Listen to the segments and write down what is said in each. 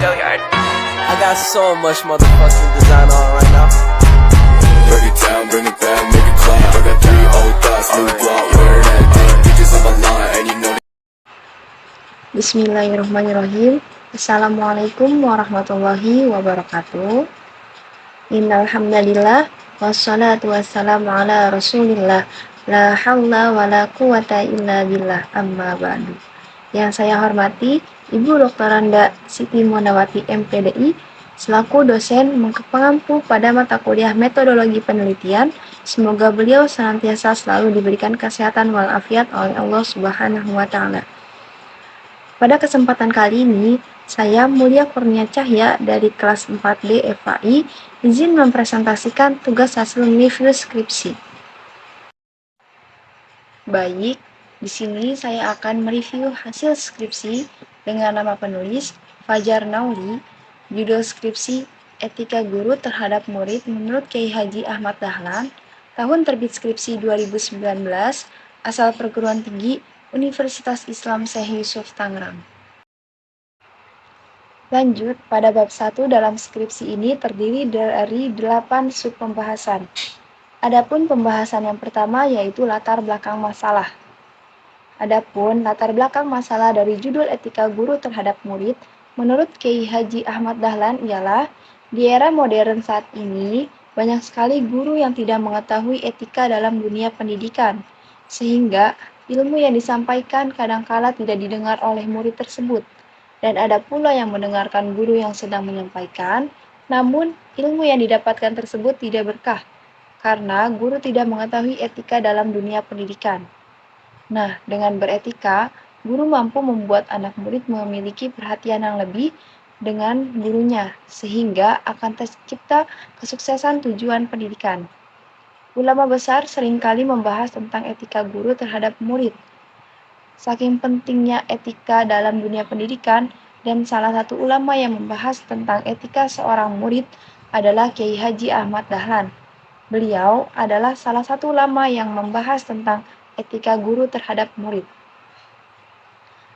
I got so much motherfucking design on right now. Break it down, bring it back, make it clap. I got 3 old thoughts, new block, where that day. Bitches on my line, and you know. Bismillahirrahmanirrahim. Assalamualaikum warahmatullahi wabarakatuh. Innal hamdalillah wassalatu wassalamu ala Rasulillah. La haula wala quwata illa billah. Amma ba'du. Yang saya hormati Ibu Dr. Randa Siti Munawati MPDI selaku dosen pengampu pada mata kuliah metodologi penelitian. Semoga beliau senantiasa selalu diberikan kesehatan walafiat oleh Allah Subhanahu wa taala. Pada kesempatan kali ini, saya Mulia Kurnia Cahya dari kelas 4D FAI izin mempresentasikan tugas hasil review skripsi. Baik, di sini saya akan mereview hasil skripsi dengan nama penulis Fajar Nauli, judul skripsi Etika Guru Terhadap Murid menurut Kiai Haji Ahmad Dahlan, tahun terbit skripsi 2019, asal perguruan tinggi Universitas Islam Syekh Yusuf Tangerang. Lanjut, pada bab 1 dalam skripsi ini terdiri dari 8 sub pembahasan. Adapun pembahasan yang pertama yaitu latar belakang masalah. Adapun latar belakang masalah dari judul Etika Guru Terhadap Murid menurut Kiai Haji Ahmad Dahlan ialah di era modern saat ini banyak sekali guru yang tidak mengetahui etika dalam dunia pendidikan, sehingga ilmu yang disampaikan kadangkala tidak didengar oleh murid tersebut, dan ada pula yang mendengarkan guru yang sedang menyampaikan, namun ilmu yang didapatkan tersebut tidak berkah, karena guru tidak mengetahui etika dalam dunia pendidikan. Nah, dengan beretika, guru mampu membuat anak murid memiliki perhatian yang lebih dengan gurunya, sehingga akan tercipta kesuksesan tujuan pendidikan. Ulama besar seringkali membahas tentang etika guru terhadap murid. Saking pentingnya etika dalam dunia pendidikan, dan salah satu ulama yang membahas tentang etika seorang murid adalah Kiai Haji Ahmad Dahlan. Beliau adalah salah satu ulama yang membahas tentang etika guru terhadap murid.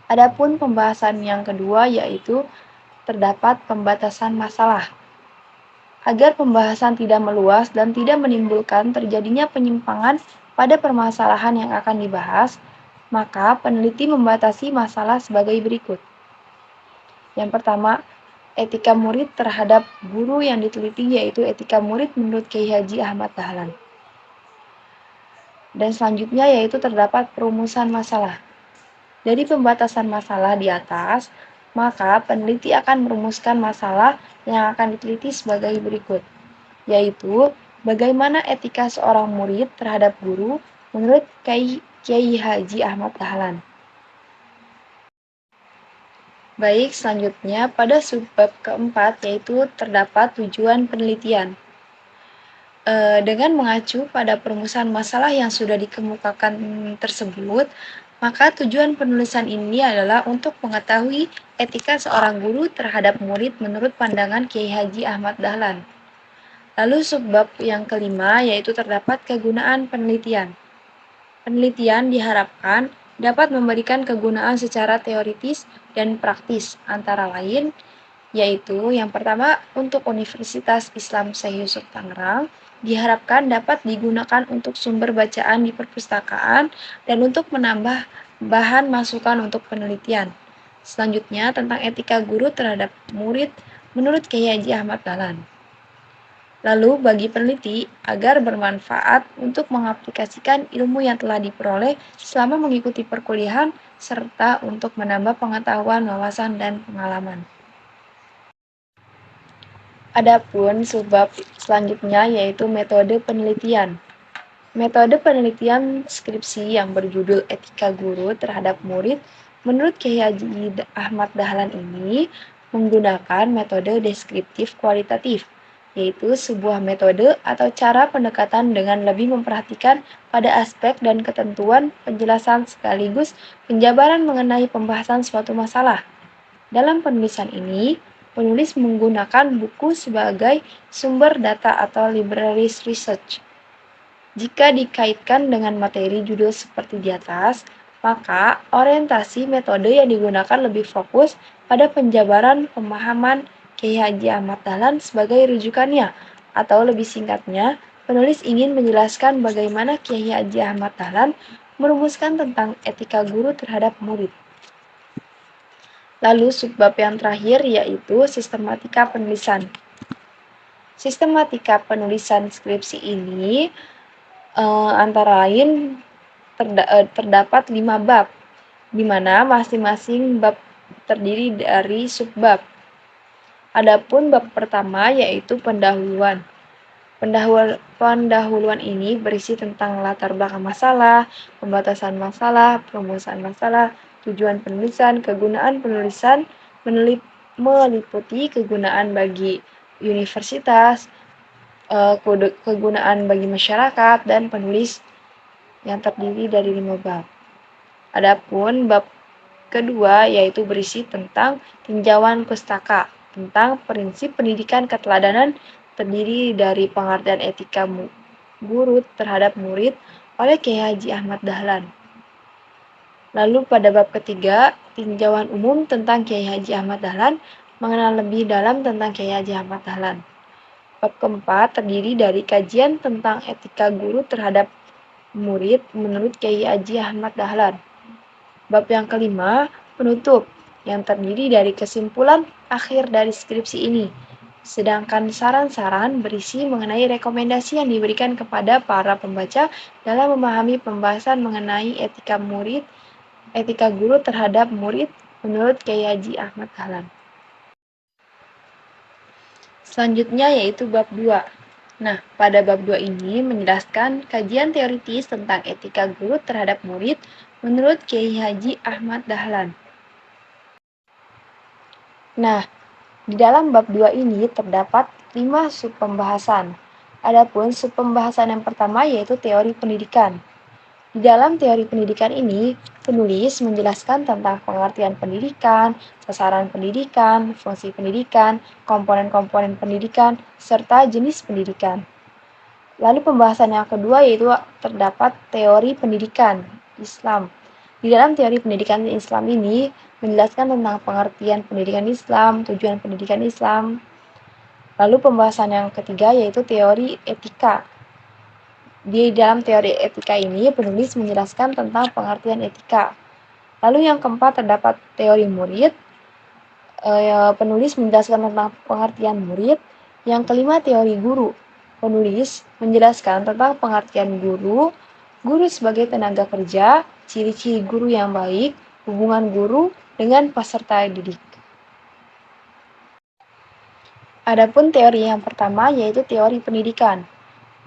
Adapun pembahasan yang kedua yaitu terdapat pembatasan masalah. Agar pembahasan tidak meluas dan tidak menimbulkan terjadinya penyimpangan pada permasalahan yang akan dibahas, maka peneliti membatasi masalah sebagai berikut. Yang pertama, etika murid terhadap guru yang diteliti yaitu etika murid menurut Kiai Haji Ahmad Dahlan. Dan selanjutnya yaitu terdapat perumusan masalah. Dari pembatasan masalah di atas, maka peneliti akan merumuskan masalah yang akan diteliti sebagai berikut, yaitu bagaimana etika seorang murid terhadap guru menurut Kiai Haji Ahmad Dahlan. Baik, selanjutnya pada subbab keempat yaitu terdapat tujuan penelitian. Dengan mengacu pada perumusan masalah yang sudah dikemukakan tersebut, maka tujuan penulisan ini adalah untuk mengetahui etika seorang guru terhadap murid menurut pandangan Kiai Haji Ahmad Dahlan. Lalu subbab yang kelima yaitu terdapat kegunaan penelitian. Penelitian diharapkan dapat memberikan kegunaan secara teoritis dan praktis, antara lain yaitu yang pertama untuk Universitas Islam Syekh Yusuf Tangerang diharapkan dapat digunakan untuk sumber bacaan di perpustakaan dan untuk menambah bahan masukan untuk penelitian. Selanjutnya tentang etika guru terhadap murid menurut Kiai Haji Ahmad Dahlan. Lalu bagi peneliti agar bermanfaat untuk mengaplikasikan ilmu yang telah diperoleh selama mengikuti perkuliahan serta untuk menambah pengetahuan, wawasan, dan pengalaman. Adapun subbab selanjutnya yaitu metode penelitian. Metode penelitian skripsi yang berjudul Etika Guru Terhadap Murid menurut Kiai Haji Ahmad Dahlan ini menggunakan metode deskriptif kualitatif, yaitu sebuah metode atau cara pendekatan dengan lebih memperhatikan pada aspek dan ketentuan penjelasan sekaligus penjabaran mengenai pembahasan suatu masalah. Dalam penulisan ini, penulis menggunakan buku sebagai sumber data atau libraries research. Jika dikaitkan dengan materi judul seperti di atas, Maka, orientasi metode yang digunakan lebih fokus pada penjabaran pemahaman Kiai Haji Ahmad Dahlan sebagai rujukannya, atau lebih singkatnya, penulis ingin menjelaskan bagaimana Kiai Haji Ahmad Dahlan merumuskan tentang etika guru terhadap murid. Lalu subbab yang terakhir yaitu sistematika penulisan. Sistematika penulisan skripsi ini antara lain terdapat 5 bab, di mana masing-masing bab terdiri dari subbab. Adapun bab pertama yaitu pendahuluan. Pendahuluan ini berisi tentang latar belakang masalah, pembatasan masalah, perumusan masalah, tujuan penulisan, kegunaan penulisan, meliputi kegunaan bagi universitas, kegunaan bagi masyarakat, dan penulis yang terdiri dari 5 bab. Adapun bab kedua yaitu berisi tentang tinjauan pustaka, tentang prinsip pendidikan keteladanan terdiri dari pengertian etika guru terhadap murid oleh Kiai Haji Ahmad Dahlan. Lalu pada bab ketiga, tinjauan umum tentang Kiai Haji Ahmad Dahlan, mengenal lebih dalam tentang Kiai Haji Ahmad Dahlan. Bab keempat terdiri dari kajian tentang etika guru terhadap murid menurut Kiai Haji Ahmad Dahlan. Bab yang kelima, penutup, yang terdiri dari kesimpulan akhir dari skripsi ini. Sedangkan saran-saran berisi mengenai rekomendasi yang diberikan kepada para pembaca dalam memahami pembahasan mengenai etika guru terhadap murid menurut Kiai Haji Ahmad Dahlan. Selanjutnya yaitu bab 2. Nah, pada bab 2 ini menjelaskan kajian teoritis tentang etika guru terhadap murid menurut Kiai Haji Ahmad Dahlan. Nah, di dalam bab 2 ini terdapat 5 subpembahasan. Adapun subpembahasan yang pertama yaitu teori pendidikan. Di dalam teori pendidikan ini, penulis menjelaskan tentang pengertian pendidikan, sasaran pendidikan, fungsi pendidikan, komponen-komponen pendidikan, serta jenis pendidikan. Lalu pembahasan yang kedua yaitu terdapat teori pendidikan Islam. Di dalam teori pendidikan Islam ini menjelaskan tentang pengertian pendidikan Islam, tujuan pendidikan Islam. Lalu pembahasan yang ketiga yaitu teori etika. Di dalam teori etika ini penulis menjelaskan tentang pengertian etika. Lalu yang keempat terdapat teori murid. Penulis menjelaskan tentang pengertian murid. Yang kelima teori guru. Penulis menjelaskan tentang pengertian guru sebagai tenaga kerja, ciri-ciri guru yang baik, hubungan guru dengan peserta didik. Adapun teori yang pertama yaitu teori pendidikan.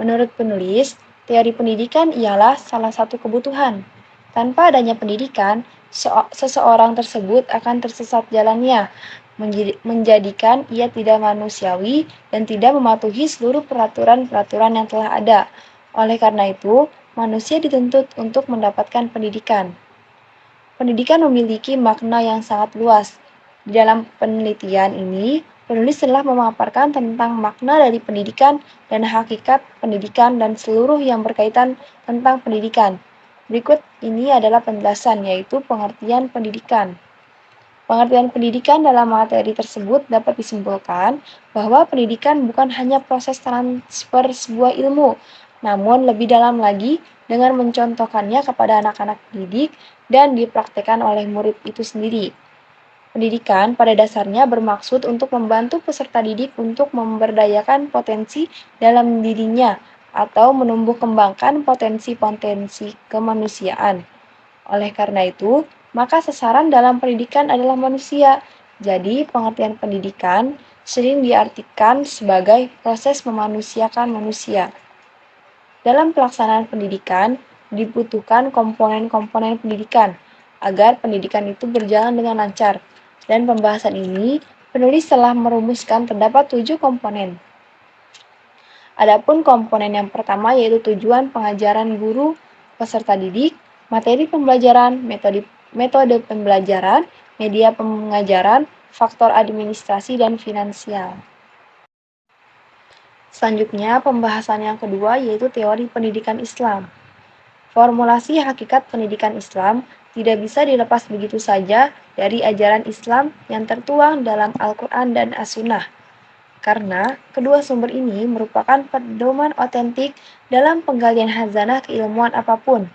Menurut penulis, teori pendidikan ialah salah satu kebutuhan. Tanpa adanya pendidikan, seseorang tersebut akan tersesat jalannya, menjadikan ia tidak manusiawi dan tidak mematuhi seluruh peraturan-peraturan yang telah ada. Oleh karena itu, manusia dituntut untuk mendapatkan pendidikan. Pendidikan memiliki makna yang sangat luas. Di dalam penelitian ini, penulis telah memaparkan tentang makna dari pendidikan dan hakikat pendidikan dan seluruh yang berkaitan tentang pendidikan. Berikut ini adalah penjelasan, yaitu pengertian pendidikan. Pengertian pendidikan dalam materi tersebut dapat disimpulkan bahwa pendidikan bukan hanya proses transfer sebuah ilmu, namun lebih dalam lagi dengan mencontohkannya kepada anak-anak didik dan dipraktikkan oleh murid itu sendiri. Pendidikan pada dasarnya bermaksud untuk membantu peserta didik untuk memberdayakan potensi dalam dirinya atau menumbuh kembangkan potensi-potensi kemanusiaan. Oleh karena itu, maka sasaran dalam pendidikan adalah manusia. Jadi, pengertian pendidikan sering diartikan sebagai proses memanusiakan manusia. Dalam pelaksanaan pendidikan, dibutuhkan komponen-komponen pendidikan agar pendidikan itu berjalan dengan lancar. Dan pembahasan ini, penulis telah merumuskan terdapat 7 komponen. Adapun komponen yang pertama yaitu tujuan pengajaran guru peserta didik, materi pembelajaran, metode pembelajaran, media pengajaran, faktor administrasi dan finansial. Selanjutnya, pembahasan yang kedua yaitu teori pendidikan Islam. Formulasi hakikat pendidikan Islam tidak bisa dilepas begitu saja dari ajaran Islam yang tertuang dalam Al-Quran dan As-Sunnah, karena kedua sumber ini merupakan pedoman otentik dalam penggalian khazanah keilmuan apapun.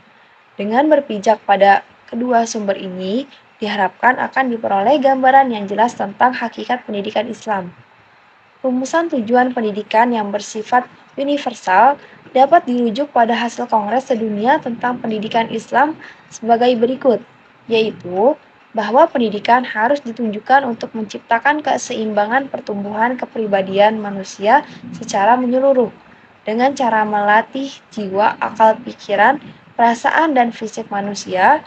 Dengan berpijak pada kedua sumber ini, diharapkan akan diperoleh gambaran yang jelas tentang hakikat pendidikan Islam. Rumusan tujuan pendidikan yang bersifat universal dapat dirujuk pada hasil Kongres Sedunia tentang Pendidikan Islam sebagai berikut, yaitu bahwa pendidikan harus ditunjukkan untuk menciptakan keseimbangan pertumbuhan kepribadian manusia secara menyeluruh, dengan cara melatih jiwa, akal, pikiran, perasaan, dan fisik manusia.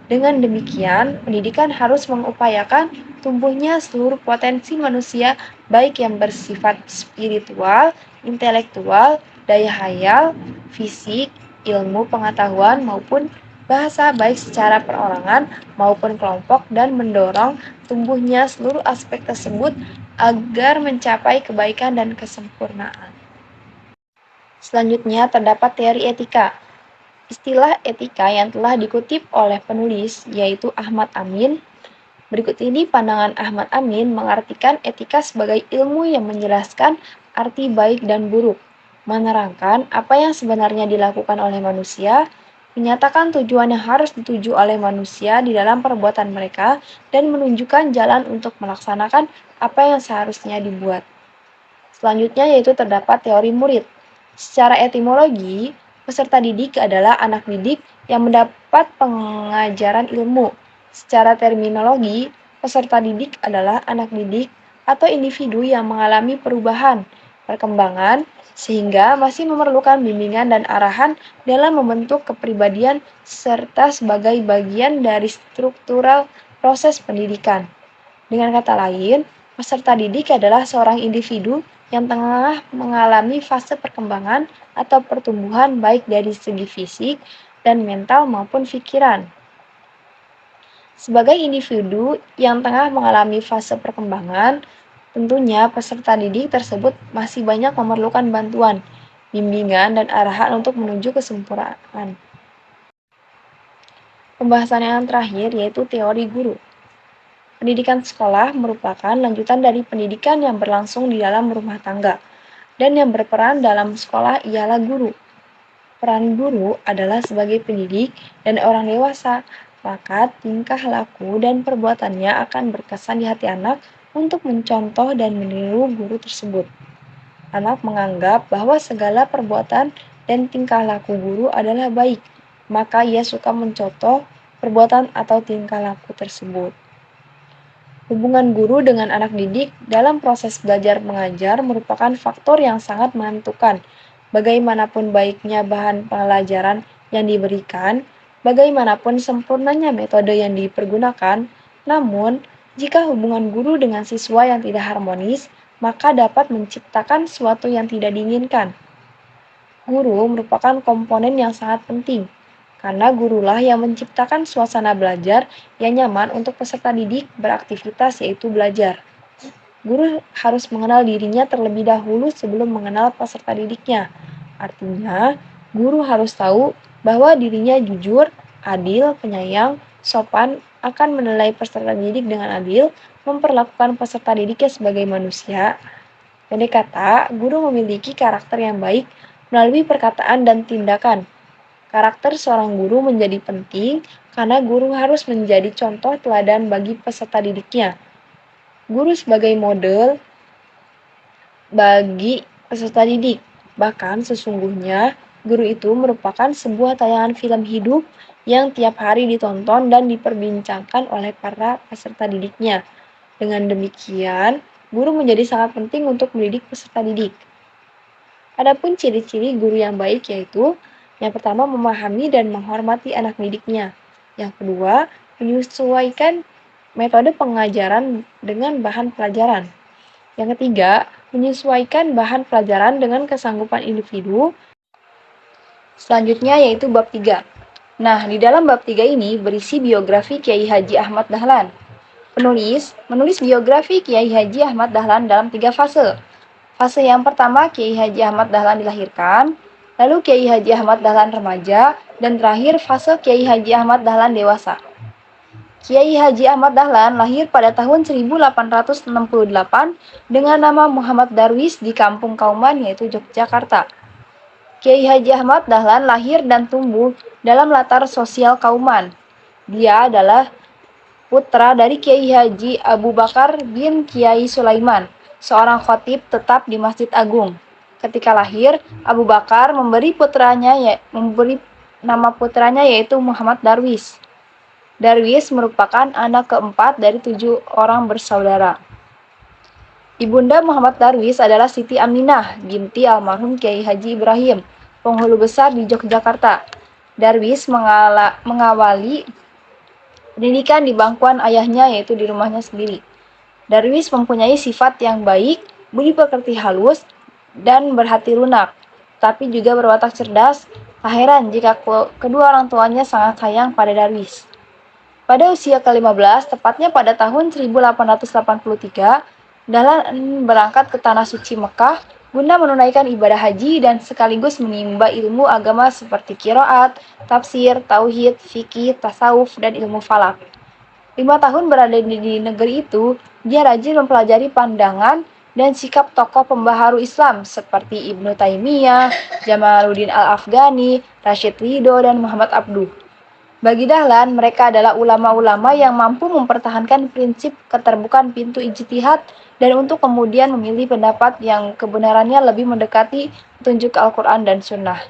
Dengan demikian, pendidikan harus mengupayakan tumbuhnya seluruh potensi manusia, baik yang bersifat spiritual, intelektual, daya hayal, fisik, ilmu pengetahuan, maupun bahasa, baik secara perorangan maupun kelompok, dan mendorong tumbuhnya seluruh aspek tersebut agar mencapai kebaikan dan kesempurnaan. Selanjutnya terdapat teori etika. Istilah etika yang telah dikutip oleh penulis, yaitu Ahmad Amin. Berikut ini pandangan Ahmad Amin mengartikan etika sebagai ilmu yang menjelaskan arti baik dan buruk, menerangkan apa yang sebenarnya dilakukan oleh manusia, menyatakan tujuan yang harus dituju oleh manusia di dalam perbuatan mereka, dan menunjukkan jalan untuk melaksanakan apa yang seharusnya dibuat. Selanjutnya yaitu terdapat teori murid. Secara etimologi, peserta didik adalah anak didik yang mendapat pengajaran ilmu. Secara terminologi, peserta didik adalah anak didik atau individu yang mengalami perubahan, perkembangan, sehingga masih memerlukan bimbingan dan arahan dalam membentuk kepribadian serta sebagai bagian dari struktural proses pendidikan. Dengan kata lain, peserta didik adalah seorang individu yang tengah mengalami fase perkembangan atau pertumbuhan baik dari segi fisik dan mental maupun pikiran. Sebagai individu yang tengah mengalami fase perkembangan, tentunya peserta didik tersebut masih banyak memerlukan bantuan, bimbingan, dan arahan untuk menuju kesempurnaan. Pembahasan yang terakhir yaitu teori guru. Pendidikan sekolah merupakan lanjutan dari pendidikan yang berlangsung di dalam rumah tangga, dan yang berperan dalam sekolah ialah guru. Peran guru adalah sebagai pendidik dan orang dewasa, maka tingkah laku dan perbuatannya akan berkesan di hati anak untuk mencontoh dan meniru guru tersebut. Anak menganggap bahwa segala perbuatan dan tingkah laku guru adalah baik, maka ia suka mencontoh perbuatan atau tingkah laku tersebut. Hubungan guru dengan anak didik dalam proses belajar mengajar merupakan faktor yang sangat menentukan. Bagaimanapun baiknya bahan pelajaran yang diberikan, bagaimanapun sempurnanya metode yang dipergunakan, namun jika hubungan guru dengan siswa yang tidak harmonis, maka dapat menciptakan sesuatu yang tidak diinginkan. Guru merupakan komponen yang sangat penting, karena gurulah yang menciptakan suasana belajar yang nyaman untuk peserta didik beraktivitas, yaitu belajar. Guru harus mengenal dirinya terlebih dahulu sebelum mengenal peserta didiknya. Artinya, guru harus tahu bahwa dirinya jujur, adil, penyayang, sopan, akan menilai peserta didik dengan adil, memperlakukan peserta didiknya sebagai manusia. Pendek kata, guru memiliki karakter yang baik melalui perkataan dan tindakan. Karakter seorang guru menjadi penting karena guru harus menjadi contoh teladan bagi peserta didiknya. Guru sebagai model bagi peserta didik. Bahkan sesungguhnya, guru itu merupakan sebuah tayangan film hidup yang tiap hari ditonton dan diperbincangkan oleh para peserta didiknya. Dengan demikian, guru menjadi sangat penting untuk mendidik peserta didik. Adapun ciri-ciri guru yang baik yaitu yang pertama, memahami dan menghormati anak didiknya. Yang kedua, menyesuaikan metode pengajaran dengan bahan pelajaran. Yang ketiga, menyesuaikan bahan pelajaran dengan kesanggupan individu. Selanjutnya yaitu bab 3. Nah, di dalam bab 3 ini berisi biografi Kiai Haji Ahmad Dahlan. Penulis menulis biografi Kiai Haji Ahmad Dahlan dalam 3 fase. Fase yang pertama, Kiai Haji Ahmad Dahlan dilahirkan, lalu Kiai Haji Ahmad Dahlan remaja, dan terakhir fase Kiai Haji Ahmad Dahlan dewasa. Kiai Haji Ahmad Dahlan lahir pada tahun 1868 dengan nama Muhammad Darwis di Kampung Kauman, yaitu Yogyakarta. Kiai Haji Ahmad Dahlan lahir dan tumbuh dalam latar sosial Kauman. Dia adalah putra dari Kiai Haji Abu Bakar bin Kiai Sulaiman, seorang khatib tetap di Masjid Agung. Ketika lahir, Abu Bakar memberi nama putranya yaitu Muhammad Darwis. Darwis merupakan anak keempat dari 7 orang bersaudara. Ibunda Muhammad Darwis adalah Siti Aminah binti almarhum Kiai Haji Ibrahim, penghulu besar di Yogyakarta. Darwis mengawali pendidikan di bangkuan ayahnya, yaitu di rumahnya sendiri. Darwis mempunyai sifat yang baik, budi pekerti halus, dan berhati lunak, tapi juga berwatak cerdas. Tak heran jika kedua orang tuanya sangat sayang pada Darwis. Pada usia ke-15, tepatnya pada tahun 1883, Dahlan berangkat ke Tanah Suci Mekah guna menunaikan ibadah haji dan sekaligus menimba ilmu agama seperti qiraat, tafsir, tauhid, fikih, tasawuf, dan ilmu falak. 5 tahun berada di negeri itu, dia rajin mempelajari pandangan dan sikap tokoh pembaharu Islam seperti Ibnu Taimiyah, Jamaluddin Al-Afghani, Rashid Ridho, dan Muhammad Abduh. Bagi Dahlan, mereka adalah ulama-ulama yang mampu mempertahankan prinsip keterbukaan pintu ijtihad dan untuk kemudian memilih pendapat yang kebenarannya lebih mendekati petunjuk Al-Quran dan Sunnah.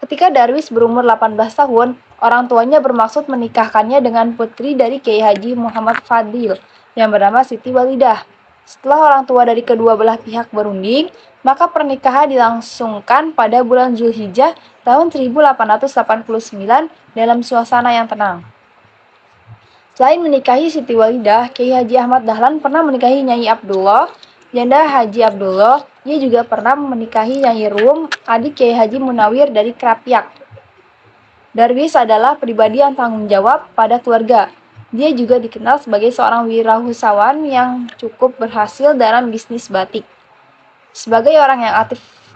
Ketika Darwis berumur 18 tahun, orang tuanya bermaksud menikahkannya dengan putri dari Kiai Haji Muhammad Fadil yang bernama Siti Walidah. Setelah orang tua dari kedua belah pihak berunding, maka pernikahan dilangsungkan pada bulan Zulhijjah tahun 1889 dalam suasana yang tenang. Selain menikahi Siti Walidah, Kiai Haji Ahmad Dahlan pernah menikahi Nyai Abdullah, janda Haji Abdullah. Ia juga pernah menikahi Nyai Rum, adik Kiai Haji Munawir dari Krapyak. Darwis adalah pribadi yang tanggung jawab pada keluarga. Dia juga dikenal sebagai seorang wirausahawan yang cukup berhasil dalam bisnis batik. Sebagai orang yang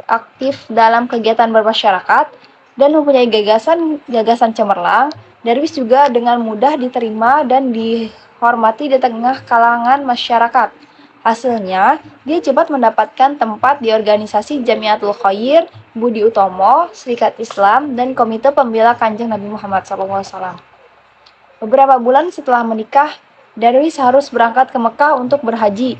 aktif dalam kegiatan bermasyarakat dan mempunyai gagasan cemerlang, Darwis juga dengan mudah diterima dan dihormati di tengah kalangan masyarakat. Hasilnya, dia cepat mendapatkan tempat di organisasi Jamiatul Khair, Budi Utomo, Serikat Islam, dan Komite Pembela Kanjeng Nabi Muhammad SAW. Beberapa bulan setelah menikah, Darwis harus berangkat ke Mekah untuk berhaji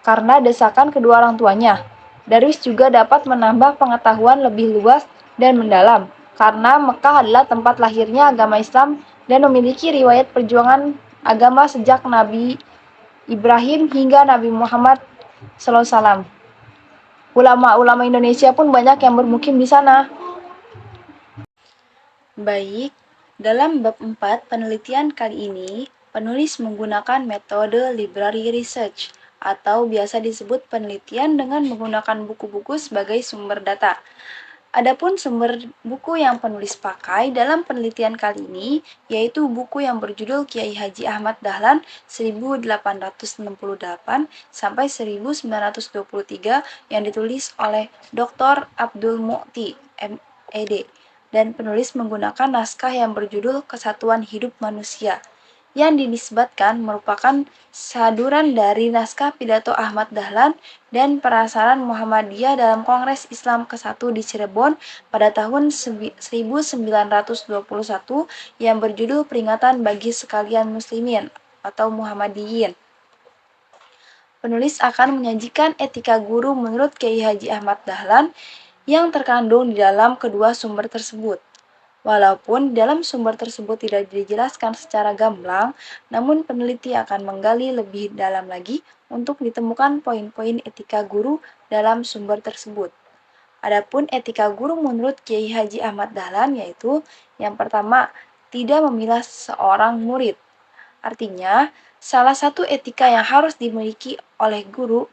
karena desakan kedua orang tuanya. Darwis juga dapat menambah pengetahuan lebih luas dan mendalam karena Mekah adalah tempat lahirnya agama Islam dan memiliki riwayat perjuangan agama sejak Nabi Ibrahim hingga Nabi Muhammad SAW. Ulama-ulama Indonesia pun banyak yang bermukim di sana. Baik, dalam bab 4 penelitian kali ini, penulis menggunakan metode library research atau biasa disebut penelitian dengan menggunakan buku-buku sebagai sumber data. Adapun sumber buku yang penulis pakai dalam penelitian kali ini yaitu buku yang berjudul Kiai Haji Ahmad Dahlan 1868 sampai 1923 yang ditulis oleh Dr. Abdul Mu'ti, M.Ed, dan penulis menggunakan naskah yang berjudul Kesatuan Hidup Manusia yang dinisbatkan merupakan saduran dari naskah pidato Ahmad Dahlan dan perasaran Muhammadiyah dalam Kongres Islam ke-1 di Cirebon pada tahun 1921 yang berjudul Peringatan bagi Sekalian Muslimin atau Muhammadiyin. Penulis akan menyajikan etika guru menurut Kiai Haji Ahmad Dahlan yang terkandung di dalam kedua sumber tersebut. Walaupun dalam sumber tersebut tidak dijelaskan secara gamblang, namun peneliti akan menggali lebih dalam lagi untuk ditemukan poin-poin etika guru dalam sumber tersebut. Adapun etika guru menurut Kiai Haji Ahmad Dahlan yaitu yang pertama, tidak memilah seorang murid. Artinya, salah satu etika yang harus dimiliki oleh guru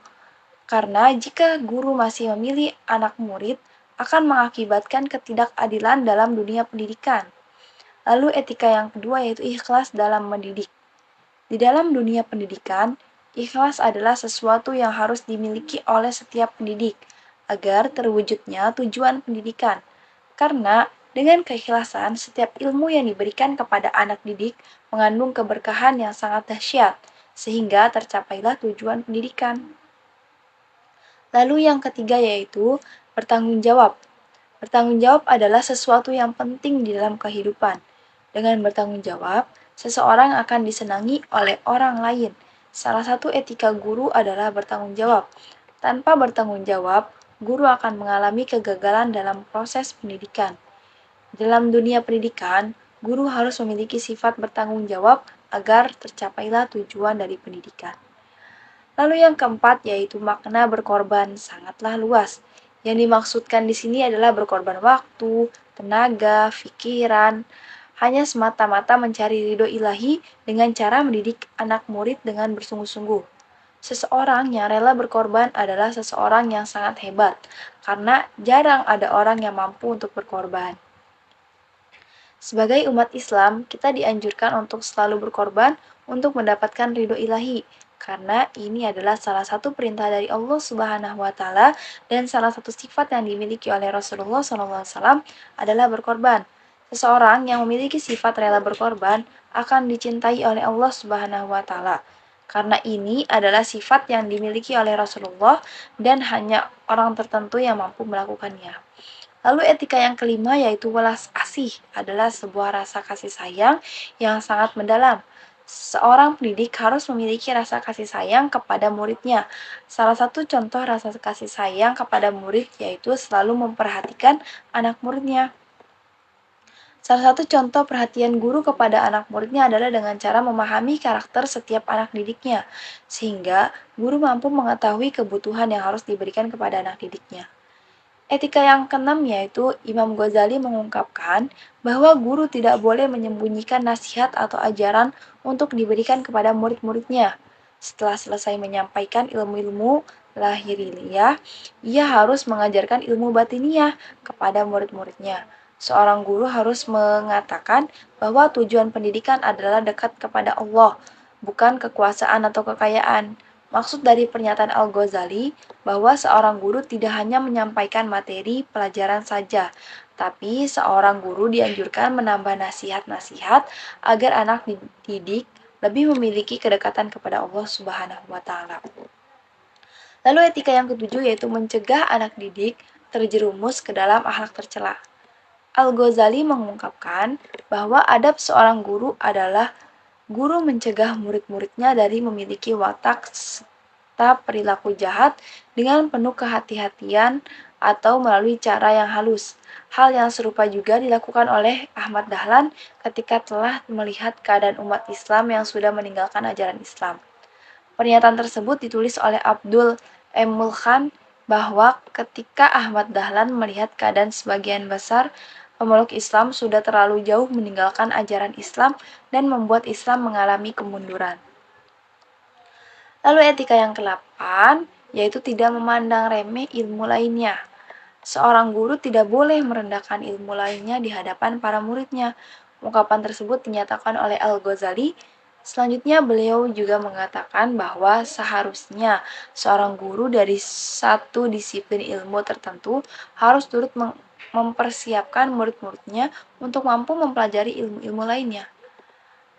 karena jika guru masih memilih anak murid, akan mengakibatkan ketidakadilan dalam dunia pendidikan. Lalu etika yang kedua yaitu ikhlas dalam mendidik. Di dalam dunia pendidikan, ikhlas adalah sesuatu yang harus dimiliki oleh setiap pendidik agar terwujudnya tujuan pendidikan. Karena Dengan keikhlasan, setiap ilmu yang diberikan kepada anak didik mengandung keberkahan yang sangat dahsyat, sehingga tercapailah tujuan pendidikan. Lalu yang ketiga yaitu bertanggung jawab. Bertanggung jawab adalah sesuatu yang penting di dalam kehidupan. Dengan bertanggung jawab, seseorang akan disenangi oleh orang lain. Salah satu etika guru adalah bertanggung jawab. Tanpa bertanggung jawab, guru akan mengalami kegagalan dalam proses pendidikan. Dalam dunia pendidikan, guru harus memiliki sifat bertanggung jawab agar tercapailah tujuan dari pendidikan. Lalu yang keempat yaitu makna berkorban sangatlah luas. Yang dimaksudkan di sini adalah berkorban waktu, tenaga, pikiran, hanya semata-mata mencari ridho ilahi dengan cara mendidik anak murid dengan bersungguh-sungguh. Seseorang yang rela berkorban adalah seseorang yang sangat hebat, karena jarang ada orang yang mampu untuk berkorban. Sebagai umat Islam, kita dianjurkan untuk selalu berkorban untuk mendapatkan ridho ilahi, karena ini adalah salah satu perintah dari Allah Subhanahu wa Ta'ala dan salah satu sifat yang dimiliki oleh Rasulullah SAW adalah berkorban. Seseorang yang memiliki sifat rela berkorban akan dicintai oleh Allah Subhanahu wa Ta'ala. Karena ini adalah sifat yang dimiliki oleh Rasulullah dan hanya orang tertentu yang mampu melakukannya. Lalu etika yang kelima yaitu welas asih adalah sebuah rasa kasih sayang yang sangat mendalam. Seorang pendidik harus memiliki rasa kasih sayang kepada muridnya. Salah satu contoh rasa kasih sayang kepada murid yaitu selalu memperhatikan anak muridnya. Salah satu contoh perhatian guru kepada anak muridnya adalah dengan cara memahami karakter setiap anak didiknya, sehingga guru mampu mengetahui kebutuhan yang harus diberikan kepada anak didiknya. Etika yang keenam yaitu Imam Ghazali mengungkapkan bahwa guru tidak boleh menyembunyikan nasihat atau ajaran untuk diberikan kepada murid-muridnya. Setelah selesai menyampaikan ilmu-ilmu lahiriah, ia harus mengajarkan ilmu batiniah kepada murid-muridnya. Seorang guru harus mengatakan bahwa tujuan pendidikan adalah dekat kepada Allah, bukan kekuasaan atau kekayaan. Maksud dari pernyataan Al-Ghazali bahwa seorang guru tidak hanya menyampaikan materi pelajaran saja, tapi seorang guru dianjurkan menambah nasihat-nasihat agar anak didik lebih memiliki kedekatan kepada Allah Subhanahu wa Ta'ala. Lalu etika yang ketujuh yaitu mencegah anak didik terjerumus ke dalam akhlak tercela. Al-Ghazali mengungkapkan bahwa adab seorang guru adalah guru mencegah murid-muridnya dari memiliki watak serta perilaku jahat dengan penuh kehati-hatian atau melalui cara yang halus. Hal yang serupa juga dilakukan oleh Ahmad Dahlan ketika telah melihat keadaan umat Islam yang sudah meninggalkan ajaran Islam. Pernyataan tersebut ditulis oleh Abdul Emul Khan bahwa ketika Ahmad Dahlan melihat keadaan sebagian besar pemeluk Islam sudah terlalu jauh meninggalkan ajaran Islam dan membuat Islam mengalami kemunduran. Lalu etika yang ke-8 yaitu tidak memandang remeh ilmu lainnya. Seorang guru tidak boleh merendahkan ilmu lainnya di hadapan para muridnya. Ungkapan tersebut dinyatakan oleh Al-Ghazali. Selanjutnya beliau juga mengatakan bahwa seharusnya seorang guru dari satu disiplin ilmu tertentu harus turut mempersiapkan murid-muridnya untuk mampu mempelajari ilmu-ilmu lainnya.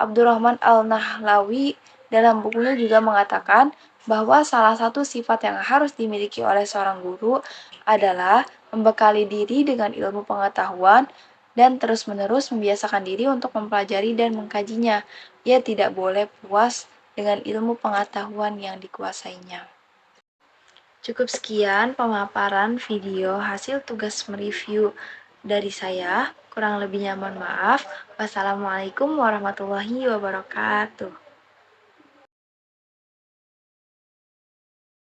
Abdurrahman Al-Nahlawi dalam bukunya juga mengatakan bahwa salah satu sifat yang harus dimiliki oleh seorang guru adalah membekali diri dengan ilmu pengetahuan dan terus-menerus membiasakan diri untuk mempelajari dan mengkajinya. Ia tidak boleh puas dengan ilmu pengetahuan yang dikuasainya. Cukup sekian pemaparan video hasil tugas mereview dari saya. Kurang lebihnya mohon maaf. Wassalamualaikum warahmatullahi wabarakatuh.